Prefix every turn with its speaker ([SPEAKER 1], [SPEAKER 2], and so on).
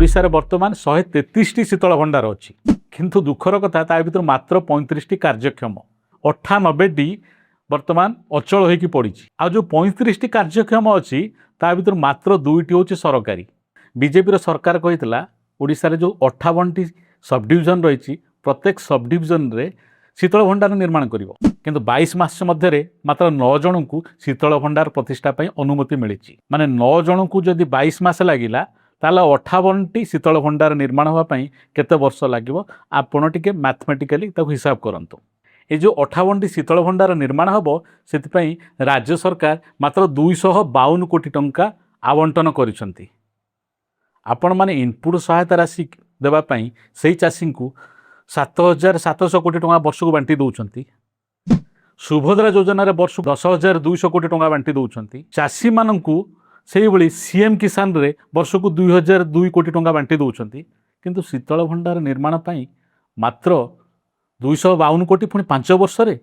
[SPEAKER 1] ओडिशारे वर्तमान 133टी शीतल भंडार अच्छी किंतु दुखर कथा ता भर मात्र 35टी कार्यक्षम 98टी वर्तमान अचल होगी पड़ी आ जो 35टी कार्यक्षम अच्छी ता भर मात्र 2टी हूँ सरकारी बीजेपी सरकार कही ओडिशा रे जो 58टी सब डिविजन रही प्रत्येक सब डिविजन रे शीतल भंडार निर्माण कर किंतु 22 मास मध्य मात्र 9 जन को शीतल भंडार प्रतिष्ठा अनुमति मिली माने 9 जन को जदि 22 मास लगिला ताला 58टी शीतल भंडार निर्माण होगापाई केते वर्ष लगे आपण टिके मैथमेटिकली हिसाब करंतु। ये जो 58टी शीतल भंडार निर्माण हम से राज्य सरकार मात्र 252 कोटी टंका आवंटन करिसंती। आपण माने इनपुट सहायता राशि देवाई से चाषी को 7,700 कोटी टंका वर्ष को बांटी दौरान सुभद्रा योजन वर्ष 10,200 कोटी टंका बांटी दौरान चाषी मानू से भाई सीएम किसान रे वर्ष को 2,002 कोटी टंका बांटी दौरान किंतु शीतल भंडार निर्माण पाई मात्र 252 कोटी पुणी 5 वर्ष रे